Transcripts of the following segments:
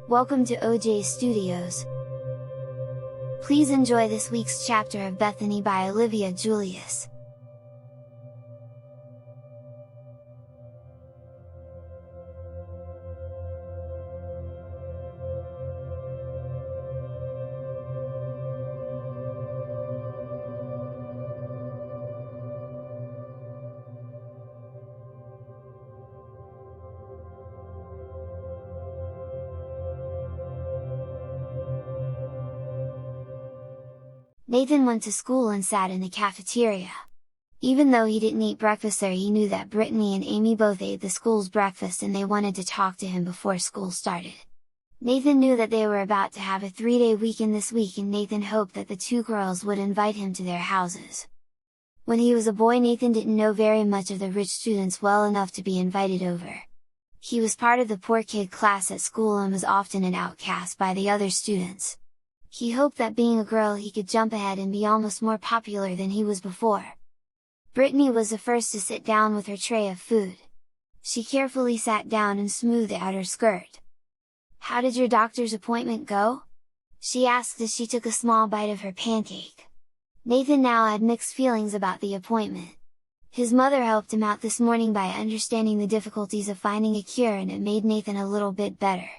Welcome to OJ Studios. Please enjoy this week's chapter of Bethany by Olivia Julius. Nathan went to school and sat in the cafeteria. Even though he didn't eat breakfast there, he knew that Brittany and Amy both ate the school's breakfast and they wanted to talk to him before school started. Nathan knew that they were about to have a 3-day weekend this week, and Nathan hoped that the two girls would invite him to their houses. When he was a boy, Nathan didn't know very much of the rich students well enough to be invited over. He was part of the poor kid class at school and was often an outcast by the other students. He hoped that being a girl he could jump ahead and be almost more popular than he was before. Brittany was the first to sit down with her tray of food. She carefully sat down and smoothed out her skirt. "How did your doctor's appointment go?" she asked as she took a small bite of her pancake. Nathan now had mixed feelings about the appointment. His mother helped him out this morning by understanding the difficulties of finding a cure, and it made Nathan a little bit better.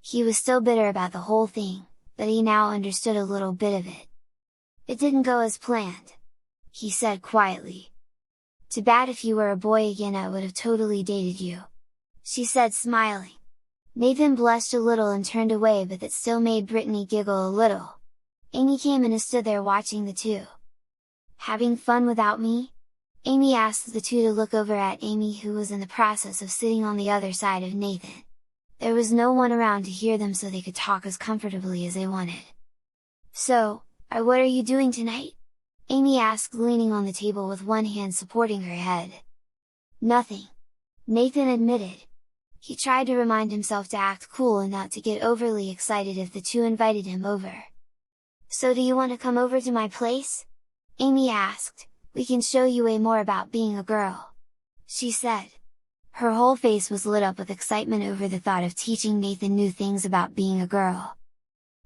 He was still bitter about the whole thing, but he now understood a little bit of it. "It didn't go as planned," he said quietly. "Too bad. If you were a boy again I would have totally dated you," she said, smiling. Nathan blushed a little and turned away, but that still made Brittany giggle a little. Amy came in and stood there watching the two. "Having fun without me?" Amy asked the two to look over at Amy, who was in the process of sitting on the other side of Nathan. There was no one around to hear them, so they could talk as comfortably as they wanted. "So, what are you doing tonight?" Amy asked, leaning on the table with one hand supporting her head. "Nothing," Nathan admitted. He tried to remind himself to act cool and not to get overly excited if the two invited him over. "So do you want to come over to my place?" Amy asked. "We can show you way more about being a girl," she said. Her whole face was lit up with excitement over the thought of teaching Nathan new things about being a girl.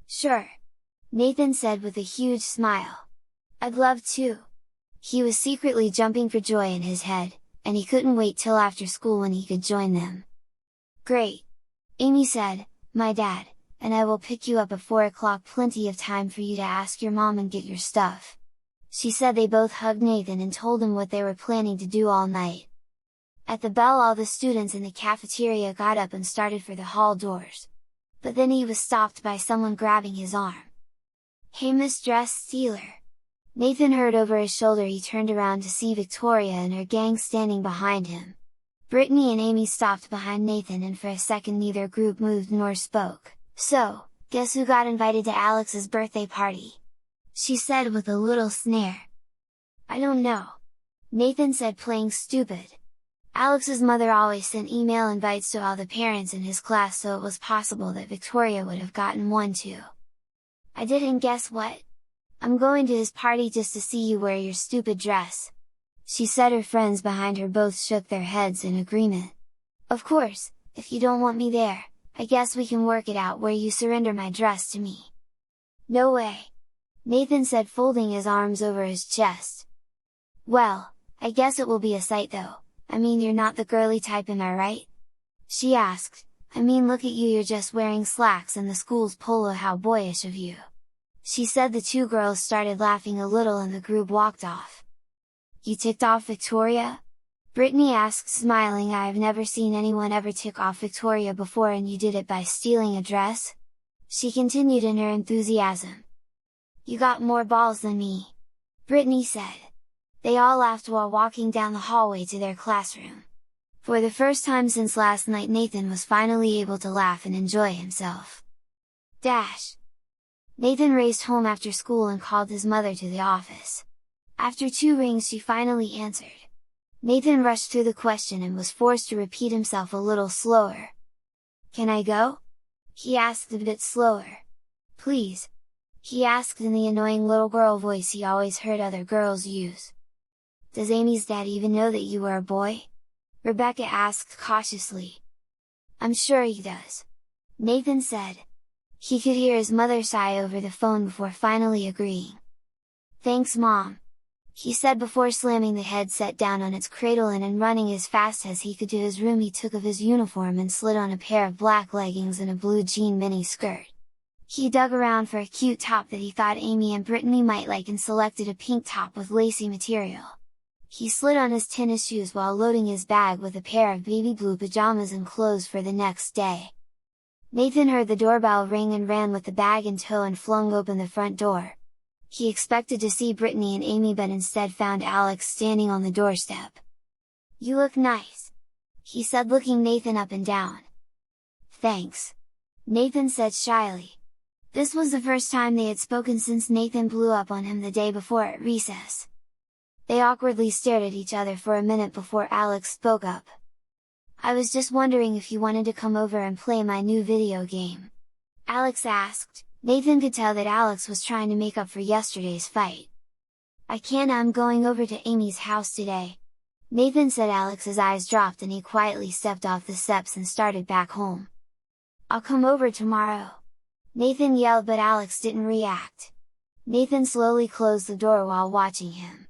"Sure," Nathan said with a huge smile. "I'd love to." He was secretly jumping for joy in his head, and he couldn't wait till after school when he could join them. "Great!" Amy said, "My dad and I will pick you up at 4 o'clock, plenty of time for you to ask your mom and get your stuff." She said. They both hugged Nathan and told him what they were planning to do all night. At the bell, all the students in the cafeteria got up and started for the hall doors. But then he was stopped by someone grabbing his arm. "Hey, Miss Dress Stealer!" Nathan heard over his shoulder. He turned around to see Victoria and her gang standing behind him. Brittany and Amy stopped behind Nathan, and for a second neither group moved nor spoke. "So, guess who got invited to Alex's birthday party?" she said with a little sneer. "I don't know," Nathan said, playing stupid. Alex's mother always sent email invites to all the parents in his class, so it was possible that Victoria would have gotten one too. "I didn't. Guess what? I'm going to his party just to see you wear your stupid dress," she said. Her friends behind her both shook their heads in agreement. "Of course, if you don't want me there, I guess we can work it out where you surrender my dress to me." "No way," Nathan said, folding his arms over his chest. "Well, I guess it will be a sight though. I mean, you're not the girly type, am I right?" she asked. "I mean, look at you, you're just wearing slacks and the school's polo, how boyish of you," she said. The two girls started laughing a little and the group walked off. "You ticked off Victoria?" Brittany asked, smiling. "I've never seen anyone ever tick off Victoria before, and you did it by stealing a dress?" she continued in her enthusiasm. "You got more balls than me," Brittany said. They all laughed while walking down the hallway to their classroom. For the first time since last night, Nathan was finally able to laugh and enjoy himself. Dash! Nathan raced home after school and called his mother to the office. After 2 rings she finally answered. Nathan rushed through the question and was forced to repeat himself a little slower. "Can I go?" he asked a bit slower. "Please?" he asked in the annoying little girl voice he always heard other girls use. "Does Amy's dad even know that you were a boy?" Rebecca asked cautiously. "I'm sure he does," Nathan said. He could hear his mother sigh over the phone before finally agreeing. "Thanks, Mom," he said before slamming the headset down on its cradle and running as fast as he could to his room. He took off his uniform and slid on a pair of black leggings and a blue jean mini skirt. He dug around for a cute top that he thought Amy and Brittany might like and selected a pink top with lacy material. He slid on his tennis shoes while loading his bag with a pair of baby blue pajamas and clothes for the next day. Nathan heard the doorbell ring and ran with the bag in tow and flung open the front door. He expected to see Brittany and Amy but instead found Alex standing on the doorstep. "You look nice," he said, looking Nathan up and down. "Thanks," Nathan said shyly. This was the first time they had spoken since Nathan blew up on him the day before at recess. They awkwardly stared at each other for a minute before Alex spoke up. "I was just wondering if you wanted to come over and play my new video game," Alex asked. Nathan could tell that Alex was trying to make up for yesterday's fight. "I can't, I'm going over to Amy's house today," Nathan said. Alex's eyes dropped and he quietly stepped off the steps and started back home. "I'll come over tomorrow," Nathan yelled, but Alex didn't react. Nathan slowly closed the door while watching him.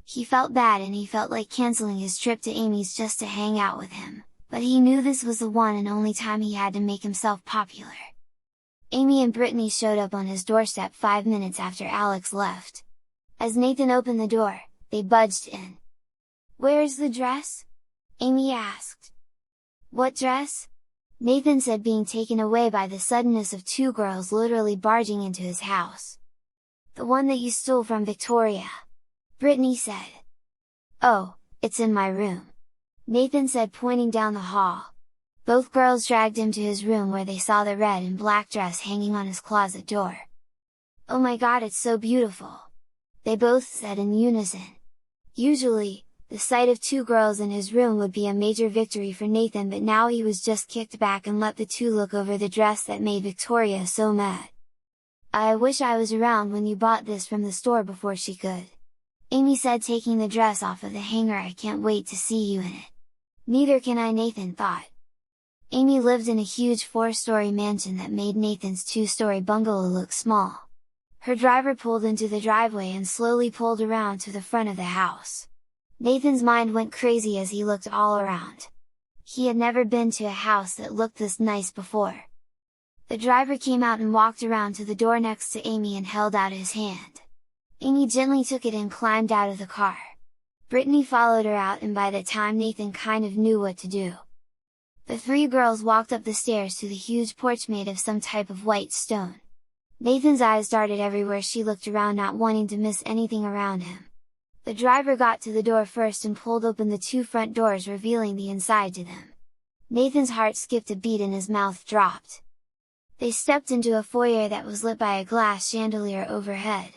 He felt bad and he felt like canceling his trip to Amy's just to hang out with him, but he knew this was the one and only time he had to make himself popular. Amy and Brittany showed up on his doorstep 5 minutes after Alex left. As Nathan opened the door, they budged in. "Where's the dress?" Amy asked. "What dress?" Nathan said, being taken away by the suddenness of two girls literally barging into his house. "The one that you stole from Victoria," Brittany said. "Oh, it's in my room," Nathan said, pointing down the hall. Both girls dragged him to his room where they saw the red and black dress hanging on his closet door. "Oh my God, it's so beautiful!" they both said in unison. Usually, the sight of two girls in his room would be a major victory for Nathan, but now he was just kicked back and let the two look over the dress that made Victoria so mad. "I wish I was around when you bought this from the store before she could," Amy said, taking the dress off of the hanger. "I can't wait to see you in it." "Neither can I," Nathan thought. Amy lived in a huge 4-story mansion that made Nathan's 2-story bungalow look small. Her driver pulled into the driveway and slowly pulled around to the front of the house. Nathan's mind went crazy as he looked all around. He had never been to a house that looked this nice before. The driver came out and walked around to the door next to Amy and held out his hand. Amy gently took it and climbed out of the car. Brittany followed her out, and by that time Nathan kind of knew what to do. The 3 girls walked up the stairs to the huge porch made of some type of white stone. Nathan's eyes darted everywhere she looked around, not wanting to miss anything around him. The driver got to the door first and pulled open the 2 front doors, revealing the inside to them. Nathan's heart skipped a beat and his mouth dropped. They stepped into a foyer that was lit by a glass chandelier overhead.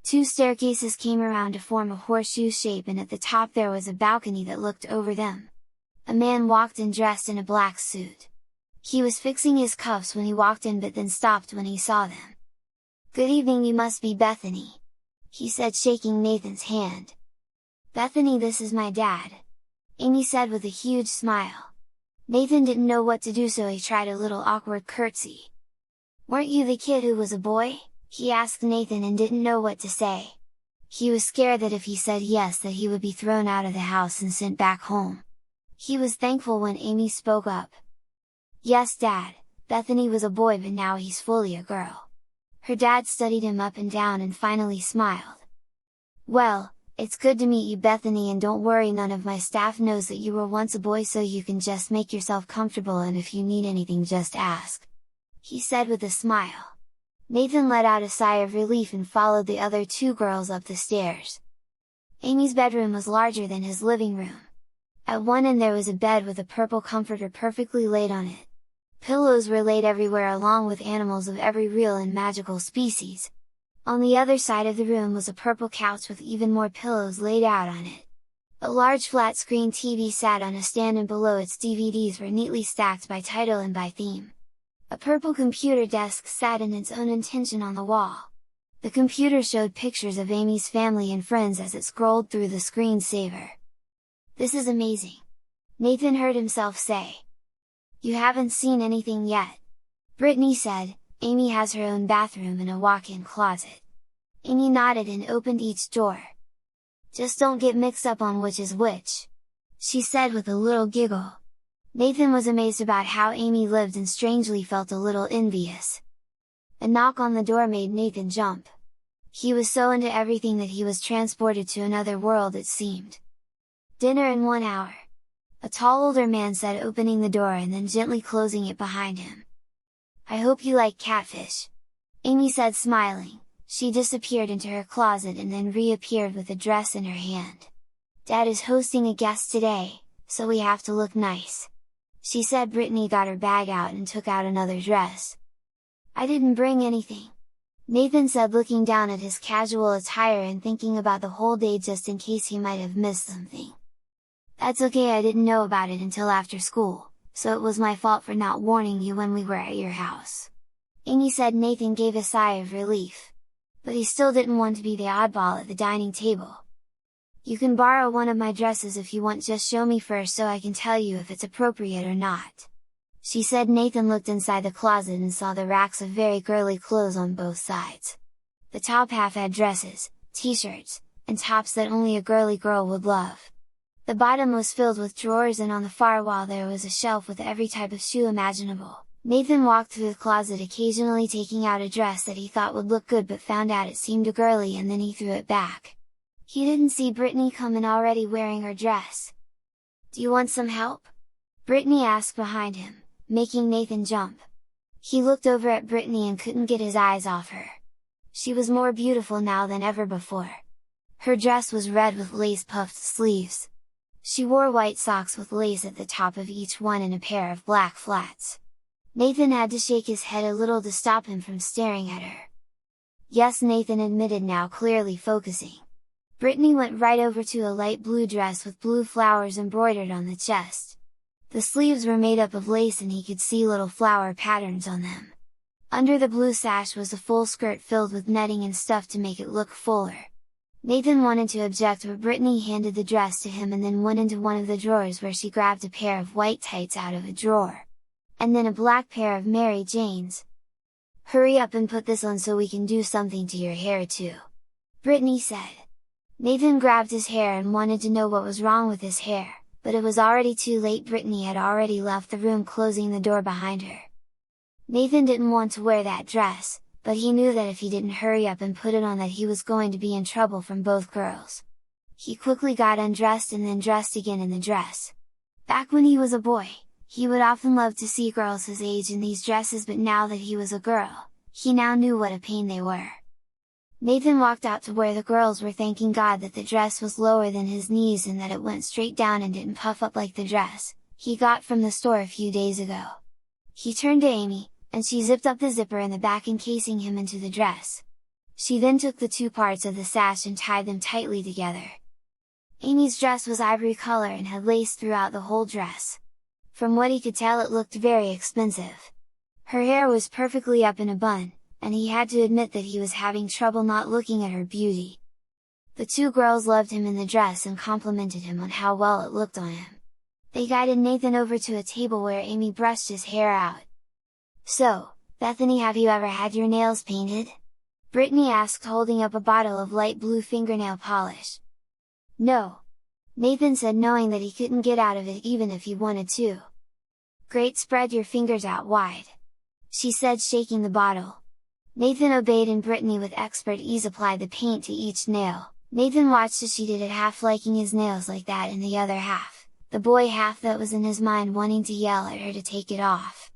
2 staircases came around to form a horseshoe shape, and at the top there was a balcony that looked over them. A man walked in dressed in a black suit. He was fixing his cuffs when he walked in, but then stopped when he saw them. "Good evening, you must be Bethany," he said, shaking Nathan's hand. "Bethany, this is my dad," Amy said with a huge smile. Nathan didn't know what to do, so he tried a little awkward curtsy. "Weren't you the kid who was a boy?" he asked Nathan, and didn't know what to say. He was scared that if he said yes that he would be thrown out of the house and sent back home. He was thankful when Amy spoke up. "Yes, Dad, Bethany was a boy, but now he's fully a girl." Her dad studied him up and down and finally smiled. "Well, it's good to meet you, Bethany, and don't worry, none of my staff knows that you were once a boy, so you can just make yourself comfortable, and if you need anything just ask," he said with a smile. Nathan let out a sigh of relief and followed the other 2 girls up the stairs. Amy's bedroom was larger than his living room. At one end there was a bed with a purple comforter perfectly laid on it. Pillows were laid everywhere along with animals of every real and magical species. On the other side of the room was a purple couch with even more pillows laid out on it. A large flat screen TV sat on a stand, and below its DVDs were neatly stacked by title and by theme. A purple computer desk sat in its own intention on the wall. The computer showed pictures of Amy's family and friends as it scrolled through the screensaver. "This is amazing," Nathan heard himself say. "You haven't seen anything yet?" Brittany said, "Amy has her own bathroom and a walk-in closet." Amy nodded and opened each door. "Just don't get mixed up on which is which," she said with a little giggle. Nathan was amazed about how Amy lived and strangely felt a little envious. A knock on the door made Nathan jump. He was so into everything that he was transported to another world, it seemed. "Dinner in 1 hour," a tall older man said, opening the door and then gently closing it behind him. "I hope you like catfish," Amy said, smiling. She disappeared into her closet and then reappeared with a dress in her hand. "Dad is hosting a guest today, so we have to look nice," she said. Brittany got her bag out and took out another dress. "I didn't bring anything," Nathan said, looking down at his casual attire and thinking about the whole day just in case he might have missed something. "That's okay, I didn't know about it until after school, so it was my fault for not warning you when we were at your house," Amy said. Nathan gave a sigh of relief. But he still didn't want to be the oddball at the dining table. "You can borrow one of my dresses if you want, just show me first so I can tell you if it's appropriate or not," she said. Nathan looked inside the closet and saw the racks of very girly clothes on both sides. The top half had dresses, t-shirts, and tops that only a girly girl would love. The bottom was filled with drawers, and on the far wall there was a shelf with every type of shoe imaginable. Nathan walked through the closet, occasionally taking out a dress that he thought would look good but found out it seemed too girly, and then he threw it back. He didn't see Brittany come in already wearing her dress. "Do you want some help?" Brittany asked behind him, making Nathan jump. He looked over at Brittany and couldn't get his eyes off her. She was more beautiful now than ever before. Her dress was red with lace-puffed sleeves. She wore white socks with lace at the top of each one and a pair of black flats. Nathan had to shake his head a little to stop him from staring at her. "Yes," Nathan admitted, now clearly focusing. Brittany went right over to a light blue dress with blue flowers embroidered on the chest. The sleeves were made up of lace and he could see little flower patterns on them. Under the blue sash was a full skirt filled with netting and stuff to make it look fuller. Nathan wanted to object, but Brittany handed the dress to him and then went into one of the drawers where she grabbed a pair of white tights out of a drawer. And then a black pair of Mary Janes. "Hurry up and put this on so we can do something to your hair too," Brittany said. Nathan grabbed his hair and wanted to know what was wrong with his hair, but it was already too late. Brittany had already left the room, closing the door behind her. Nathan didn't want to wear that dress, but he knew that if he didn't hurry up and put it on that he was going to be in trouble from both girls. He quickly got undressed and then dressed again in the dress. Back when he was a boy, he would often love to see girls his age in these dresses, but now that he was a girl, he now knew what a pain they were. Nathan walked out to where the girls were, thanking God that the dress was lower than his knees and that it went straight down and didn't puff up like the dress he got from the store a few days ago. He turned to Amy, and she zipped up the zipper in the back, encasing him into the dress. She then took the two parts of the sash and tied them tightly together. Amy's dress was ivory color and had lace throughout the whole dress. From what he could tell, it looked very expensive. Her hair was perfectly up in a bun, and he had to admit that he was having trouble not looking at her beauty. The two girls loved him in the dress and complimented him on how well it looked on him. They guided Nathan over to a table where Amy brushed his hair out. "So, Bethany, have you ever had your nails painted?" Brittany asked, holding up a bottle of light blue fingernail polish. "No," Nathan said, knowing that he couldn't get out of it even if he wanted to. "Great, spread your fingers out wide," she said, shaking the bottle. Nathan obeyed and Brittany with expert ease applied the paint to each nail. Nathan watched as she did it, half liking his nails like that and the other half, the boy half that was in his mind, wanting to yell at her to take it off.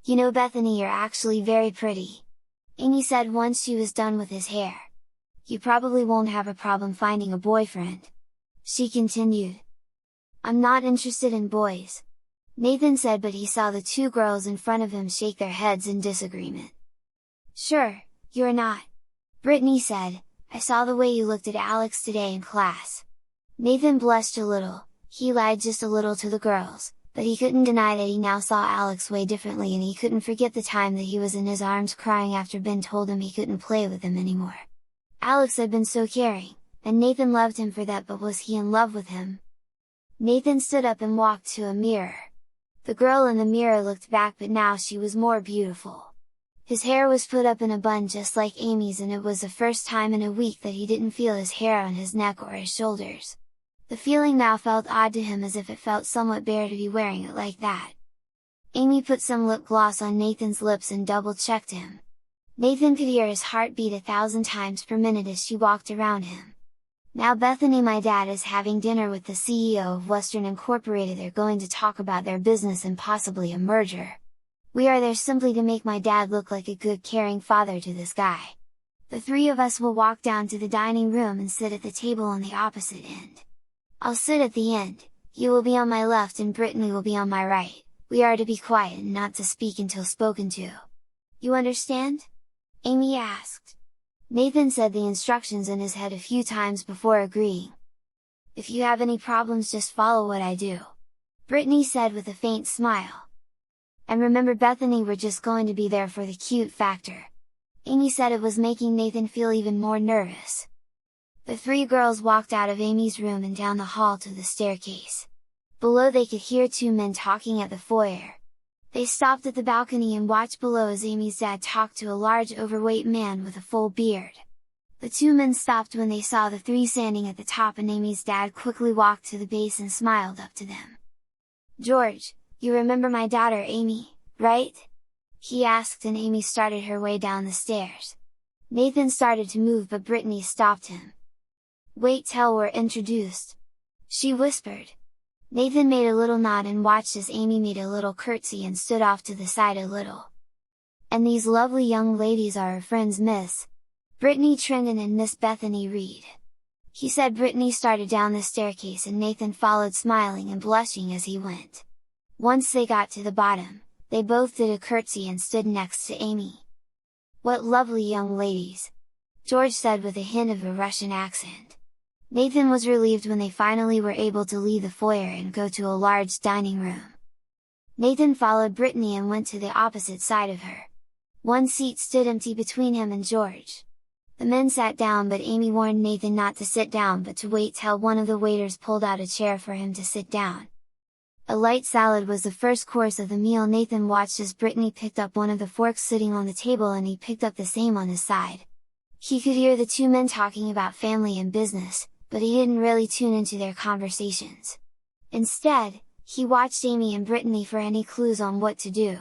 "You know, Bethany, you're actually very pretty," Amy said once she was done with his hair. "You probably won't have a problem finding a boyfriend," she continued. "I'm not interested in boys," Nathan said, but he saw the two girls in front of him shake their heads in disagreement. "Sure, you're not," Brittany said. "I saw the way you looked at Alex today in class." Nathan blushed a little. He lied just a little to the girls, but he couldn't deny that he now saw Alex way differently, and he couldn't forget the time that he was in his arms crying after Ben told him he couldn't play with him anymore. Alex had been so caring, and Nathan loved him for that, but was he in love with him? Nathan stood up and walked to a mirror. The girl in the mirror looked back, but now she was more beautiful. His hair was put up in a bun just like Amy's, and it was the first time in a week that he didn't feel his hair on his neck or his shoulders. The feeling now felt odd to him, as if it felt somewhat bare to be wearing it like that. Amy put some lip gloss on Nathan's lips and double-checked him. Nathan could hear his heart beat 1,000 times per minute as she walked around him. "Now Bethany, my dad is having dinner with the CEO of Western Incorporated. They're going to talk about their business and possibly a merger. We are there simply to make my dad look like a good, caring father to this guy. The three of us will walk down to the dining room and sit at the table on the opposite end. I'll sit at the end, you will be on my left and Brittany will be on my right. We are to be quiet and not to speak until spoken to. You understand?" Amy asked. Nathan said the instructions in his head a few times before agreeing. "If you have any problems, just follow what I do," Brittany said with a faint smile. "And remember, Bethany, we're just going to be there for the cute factor." Amy said it was making Nathan feel even more nervous. The three girls walked out of Amy's room and down the hall to the staircase. Below they could hear two men talking at the foyer. They stopped at the balcony and watched below as Amy's dad talked to a large overweight man with a full beard. The two men stopped when they saw the three standing at the top, and Amy's dad quickly walked to the base and smiled up to them. "George, you remember my daughter Amy, right?" he asked, and Amy started her way down the stairs. Nathan started to move, but Brittany stopped him. "Wait till we're introduced," she whispered. Nathan made a little nod and watched as Amy made a little curtsy and stood off to the side a little. "And these lovely young ladies are our friends, Miss Brittany Trendon and Miss Bethany Reed," he said. Brittany started down the staircase and Nathan followed, smiling and blushing as he went. Once they got to the bottom, they both did a curtsy and stood next to Amy. "What lovely young ladies!" George said with a hint of a Russian accent. Nathan was relieved when they finally were able to leave the foyer and go to a large dining room. Nathan followed Brittany and went to the opposite side of her. One seat stood empty between him and George. The men sat down, but Amy warned Nathan not to sit down but to wait till one of the waiters pulled out a chair for him to sit down. A light salad was the first course of the meal. Nathan watched as Brittany picked up one of the forks sitting on the table, and he picked up the same on his side. He could hear the two men talking about family and business, but he didn't really tune into their conversations. Instead, he watched Amy and Brittany for any clues on what to do.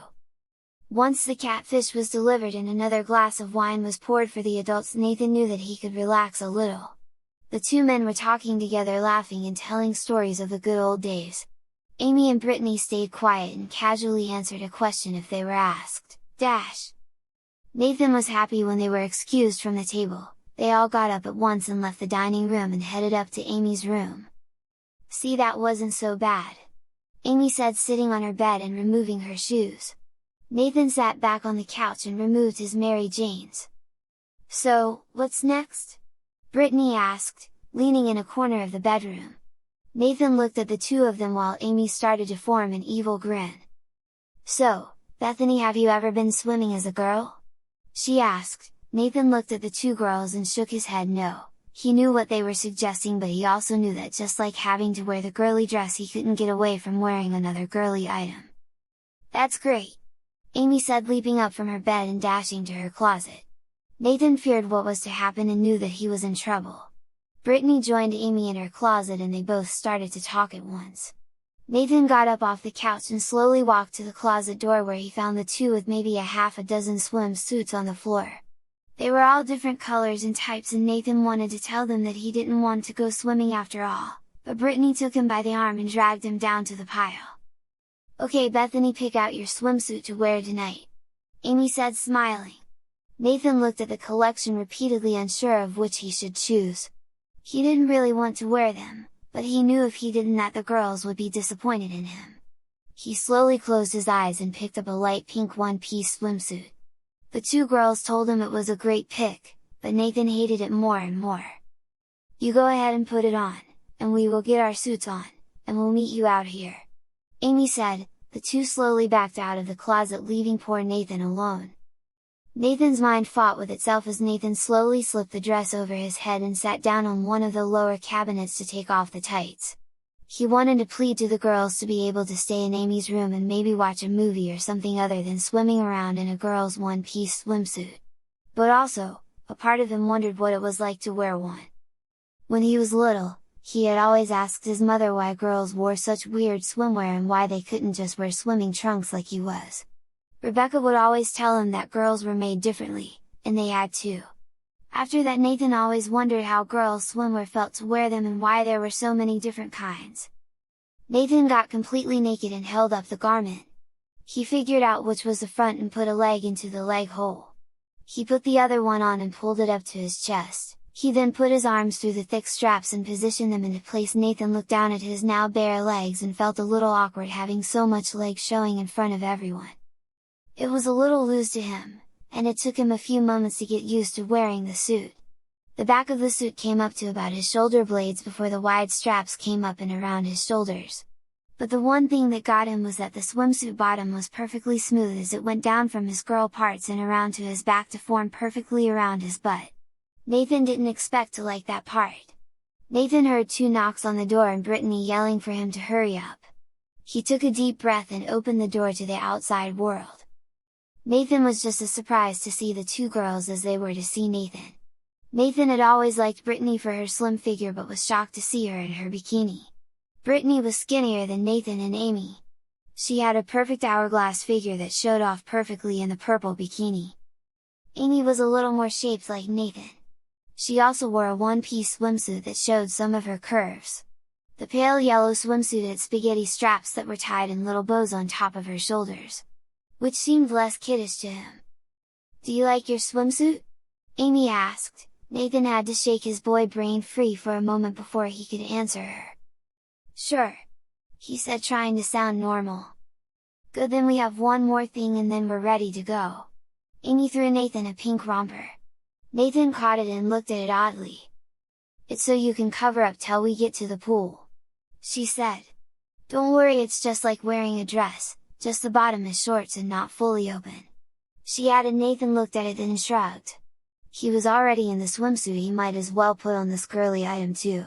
Once the catfish was delivered and another glass of wine was poured for the adults, Nathan knew that he could relax a little. The two men were talking together, laughing and telling stories of the good old days. Amy and Brittany stayed quiet and casually answered a question if they were asked. Nathan was happy when they were excused from the table. They all got up at once and left the dining room and headed up to Amy's room. "See, that wasn't so bad," Amy said, sitting on her bed and removing her shoes. Nathan sat back on the couch and removed his Mary Janes. "So, what's next?" Brittany asked, leaning in a corner of the bedroom. Nathan looked at the two of them while Amy started to form an evil grin. "So, Bethany, have you ever been swimming as a girl?" she asked. Nathan looked at the two girls and shook his head no. He knew what they were suggesting, but he also knew that just like having to wear the girly dress, he couldn't get away from wearing another girly item. "That's great!" Amy said, leaping up from her bed and dashing to her closet. Nathan feared what was to happen and knew that he was in trouble. Brittany joined Amy in her closet and they both started to talk at once. Nathan got up off the couch and slowly walked to the closet door, where he found the two with maybe a half a dozen swimsuits on the floor. They were all different colors and types, and Nathan wanted to tell them that he didn't want to go swimming after all, but Brittany took him by the arm and dragged him down to the pile. "Okay, Bethany, pick out your swimsuit to wear tonight," Amy said, smiling. Nathan looked at the collection repeatedly, unsure of which he should choose. He didn't really want to wear them, but he knew if he didn't that the girls would be disappointed in him. He slowly closed his eyes and picked up a light pink one-piece swimsuit. The two girls told him it was a great pick, but Nathan hated it more and more. "You go ahead and put it on, and we will get our suits on, and we'll meet you out here," Amy said. The two slowly backed out of the closet, leaving poor Nathan alone. Nathan's mind fought with itself as Nathan slowly slipped the dress over his head and sat down on one of the lower cabinets to take off the tights. He wanted to plead to the girls to be able to stay in Amy's room and maybe watch a movie or something other than swimming around in a girl's one-piece swimsuit. But also, a part of him wondered what it was like to wear one. When he was little, he had always asked his mother why girls wore such weird swimwear and why they couldn't just wear swimming trunks like he was. Rebecca would always tell him that girls were made differently, and they had too. After that, Nathan always wondered how girls' swimwear felt to wear them and why there were so many different kinds. Nathan got completely naked and held up the garment. He figured out which was the front and put a leg into the leg hole. He put the other one on and pulled it up to his chest. He then put his arms through the thick straps and positioned them into place. Nathan looked down at his now bare legs and felt a little awkward having so much leg showing in front of everyone. It was a little loose to him, and it took him a few moments to get used to wearing the suit. The back of the suit came up to about his shoulder blades before the wide straps came up and around his shoulders. But the one thing that got him was that the swimsuit bottom was perfectly smooth as it went down from his girl parts and around to his back to form perfectly around his butt. Nathan didn't expect to like that part. Nathan heard 2 knocks on the door and Brittany yelling for him to hurry up. He took a deep breath and opened the door to the outside world. Nathan was just as surprised to see the 2 girls as they were to see Nathan. Nathan had always liked Brittany for her slim figure but was shocked to see her in her bikini. Brittany was skinnier than Nathan and Amy. She had a perfect hourglass figure that showed off perfectly in the purple bikini. Amy was a little more shaped like Nathan. She also wore a one-piece swimsuit that showed some of her curves. The pale yellow swimsuit had spaghetti straps that were tied in little bows on top of her shoulders, which seemed less kiddish to him. "Do you like your swimsuit?" Amy asked. Nathan had to shake his boy brain free for a moment before he could answer her. "Sure," he said, trying to sound normal. "Good, then we have one more thing and then we're ready to go." Amy threw Nathan a pink romper. Nathan caught it and looked at it oddly. "It's so you can cover up till we get to the pool," she said. "Don't worry, it's just like wearing a dress, just the bottom is shorts and not fully open," she added. Nathan looked at it and shrugged. He was already in the swimsuit, he might as well put on this girly item too.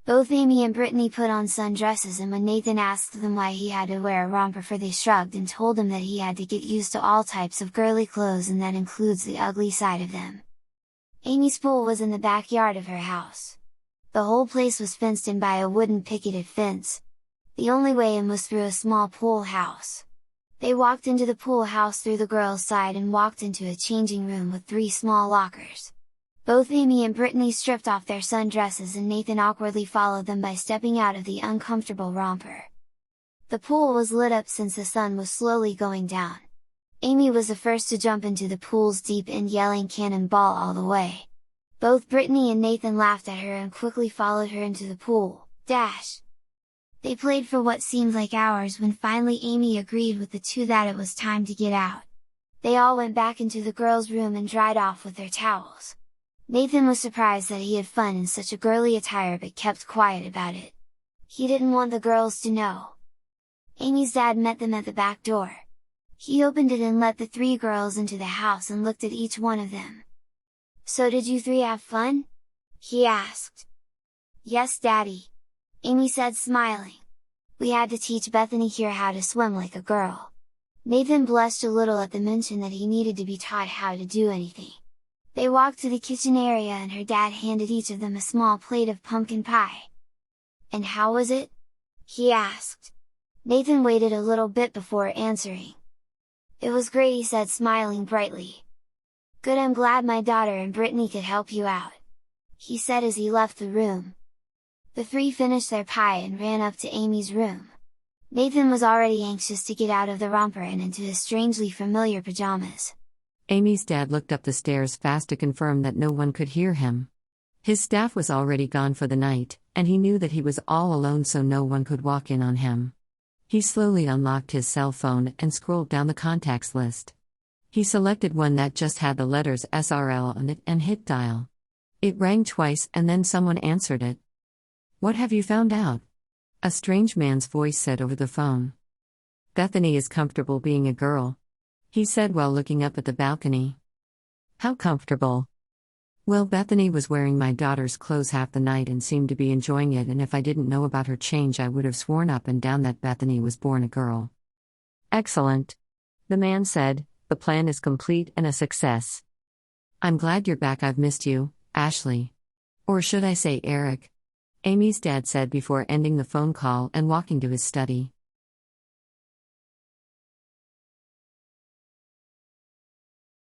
Both Amy and Brittany put on sundresses, and when Nathan asked them why he had to wear a romper they shrugged and told him that he had to get used to all types of girly clothes, and that includes the ugly side of them. Amy's pool was in the backyard of her house. The whole place was fenced in by a wooden picketed fence. The only way in was through a small pool house. They walked into the pool house through the girls' side and walked into a changing room with 3 small lockers. Both Amy and Brittany stripped off their sundresses and Nathan awkwardly followed them by stepping out of the uncomfortable romper. The pool was lit up since the sun was slowly going down. Amy was the first to jump into the pool's deep end, yelling "Cannonball all the way!" Both Brittany and Nathan laughed at her and quickly followed her into the pool. Dash! They played for what seemed like hours when finally Amy agreed with the 2 that it was time to get out. They all went back into the girls' room and dried off with their towels. Nathan was surprised that he had fun in such a girly attire but kept quiet about it. He didn't want the girls to know. Amy's dad met them at the back door. He opened it and let the 3 girls into the house and looked at each one of them. "So did you 3 have fun?" he asked. "Yes, Daddy," Amy said, smiling. "We had to teach Bethany here how to swim like a girl." Nathan blushed a little at the mention that he needed to be taught how to do anything. They walked to the kitchen area and her dad handed each of them a small plate of pumpkin pie. "And how was it?" he asked. Nathan waited a little bit before answering. "It was great," he said, smiling brightly. "Good, I'm glad my daughter and Brittany could help you out," he said as he left the room. The 3 finished their pie and ran up to Amy's room. Nathan was already anxious to get out of the romper and into his strangely familiar pajamas. Amy's dad looked up the stairs fast to confirm that no one could hear him. His staff was already gone for the night, and he knew that he was all alone so no one could walk in on him. He slowly unlocked his cell phone and scrolled down the contacts list. He selected one that just had the letters SRL on it and hit dial. It rang twice and then someone answered it. "What have you found out?" a strange man's voice said over the phone. "Bethany is comfortable being a girl," he said while looking up at the balcony. "How comfortable?" Well, Bethany was wearing my daughter's clothes half the night and seemed to be enjoying it, and if I didn't know about her change, I would have sworn up and down that Bethany was born a girl. Excellent. The man said, the plan is complete and a success. I'm glad you're back. I've missed you, Ashley. Or should I say Eric? Amy's dad said before ending the phone call and walking to his study.